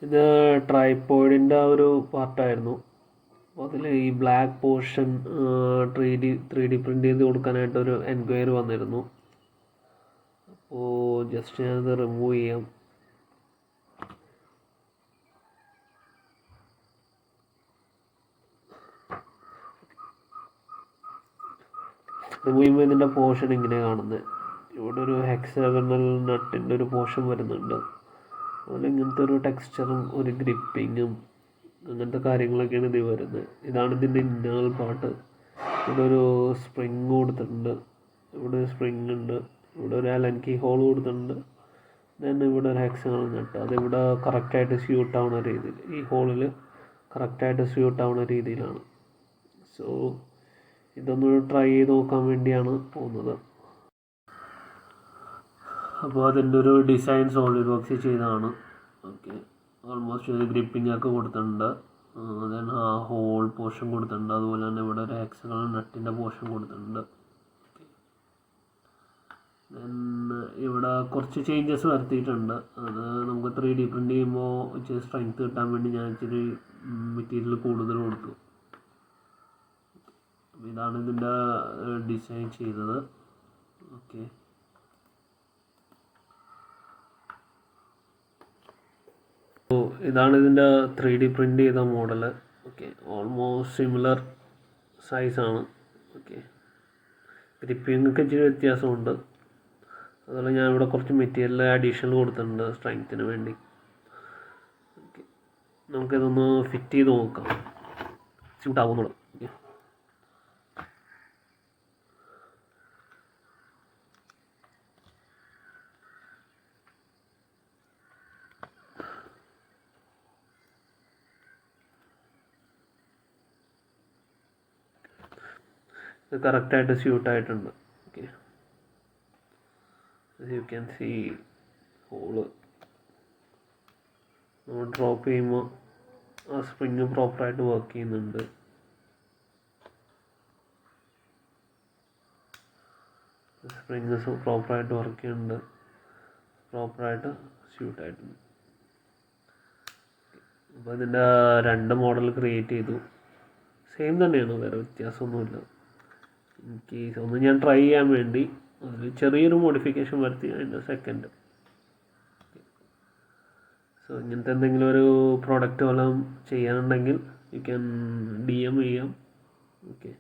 ഇത് ട്രൈപോഡിൻ്റെ ആ ഒരു പാർട്ടായിരുന്നു. അപ്പോൾ അതിൽ ഈ ബ്ലാക്ക് പോർഷൻ 3D പ്രിൻ്റ് ചെയ്ത് കൊടുക്കാനായിട്ടൊരു എൻക്വയറി വന്നിരുന്നു. അപ്പോൾ ജസ്റ്റ് ഞാനത് റിമൂവ് ചെയ്യാം. റിമൂവ് ചെയ്യുമ്പോൾ ഇതിൻ്റെ പോർഷൻ ഇങ്ങനെ കാണുന്നത്. ഇവിടെ ഒരു ഹെക്സാഗണൽ നട്ടിൻ്റെ ഒരു പോർഷൻ വരുന്നുണ്ട്. അതുപോലെ ഇങ്ങനത്തെ ഒരു ടെക്സ്ചറും ഒരു ഗ്രിപ്പിങ്ങും അങ്ങനത്തെ കാര്യങ്ങളൊക്കെയാണ് ഇത് വരുന്നത്. ഇതാണ് ഇതിൻ്റെ ഇന്നേണൽ പാർട്ട്. ഇവിടെ ഒരു സ്പ്രിങ് കൊടുത്തിട്ടുണ്ട്, ഇവിടെ ഒരു സ്പ്രിങ് ഉണ്ട്, ഇവിടെ ഒരു അലൻ കീ ഹോൾ കൊടുത്തിട്ടുണ്ട്. ദെൻ ഇവിടെ ഒരു ഹെക്സാഗണൽ നട്ട്, അതിവിടെ കറക്റ്റായിട്ട് സ്യൂട്ട് ആവുന്ന രീതിയിൽ, ഈ ഹോളിൽ കറക്റ്റായിട്ട് സ്യൂട്ട് ആവുന്ന രീതിയിലാണ്. സോ ഇതൊന്ന് ട്രൈ ചെയ്ത് നോക്കാൻ വേണ്ടിയാണ് പോകുന്നത്. അപ്പോൾ അതിൻ്റെ ഒരു ഡിസൈൻ സോളിഡ് വർക്ക്സ് ചെയ്തതാണ്. ഓക്കെ, ഓൾമോസ്റ്റ് ഒരു ഗ്രിപ്പിംഗ് ഒക്കെ കൊടുത്തിട്ടുണ്ട്. ദെൻ ആ ഹോൾ പോർഷൻ കൊടുത്തിട്ടുണ്ട്. അതുപോലെ തന്നെ ഇവിടെ ഒരു ഹെക്സഗണൽ നട്ടിൻ്റെ പോർഷൻ കൊടുത്തിട്ടുണ്ട്. ദെൻ ഇവിടെ കുറച്ച് ചേഞ്ചസ് വരുത്തിയിട്ടുണ്ട്. അത് നമുക്ക് 3D പ്രിൻ്റ് ചെയ്യുമ്പോൾ ഇച്ചിരി സ്ട്രെങ്ത് കിട്ടാൻ വേണ്ടി ഞാൻ ഇച്ചിരി മെറ്റീരിയൽ കൂടുതൽ കൊടുത്തു. ഇതാണ് ഇതിൻ്റെ ഡിസൈൻ ചെയ്തത്. ഓക്കെ, അപ്പോൾ ഇതാണ് ഇതിൻ്റെ 3D പ്രിൻ്റ് ചെയ്ത മോഡൽ. ഓക്കെ, ഓൾമോസ്റ്റ് സിമിലർ സൈസാണ്. ഓക്കെ, ഗ്രിപ്പിങ്ങൊക്കെ ഇച്ചിരി വ്യത്യാസമുണ്ട്. അതുപോലെ ഞാൻ ഇവിടെ കുറച്ച് മെറ്റീരിയൽ അഡീഷണൽ കൊടുത്തിട്ടുണ്ട് സ്ട്രെങ്ത്തിന് വേണ്ടി. ഓക്കെ, നമുക്കിതൊന്ന് ഫിറ്റ് ചെയ്ത് നോക്കാം സ്യൂട്ട് ആവുന്നുള്ളത്. ഓക്കെ, ഇത് കറക്റ്റായിട്ട് സ്യൂട്ടായിട്ടുണ്ട്. Okay, you can see hole നമ്മൾ ഡ്രോപ്പ് ചെയ്യുമ്പോൾ ആ സ്പ്രിങ് പ്രോപ്പറായിട്ട് വർക്ക് ചെയ്യുന്നുണ്ട്. സ്പ്രിങ്സ് പ്രോപ്പറായിട്ട് വർക്ക് ചെയ്യുന്നുണ്ട്, പ്രോപ്പറായിട്ട് സ്യൂട്ടായിട്ടുണ്ട്. അപ്പോൾ ഇതിൻ്റെ 2 മോഡൽ ക്രിയേറ്റ് ചെയ്തു. സെയിം തന്നെയാണ്, വേറെ വ്യത്യാസമൊന്നുമില്ല. എനിക്ക് ഒന്ന് ഞാൻ ട്രൈ ചെയ്യാൻ വേണ്ടി അതിൽ ചെറിയൊരു മോഡിഫിക്കേഷൻ വരുത്തി അതിൻ്റെ സെക്കൻഡ്. സോ ഇങ്ങനത്തെ എന്തെങ്കിലും ഒരു പ്രോഡക്റ്റ് വല്ലതും ചെയ്യാനുണ്ടെങ്കിൽ യു ക്യാൻ DM ചെയ്യാം. ഓക്കെ.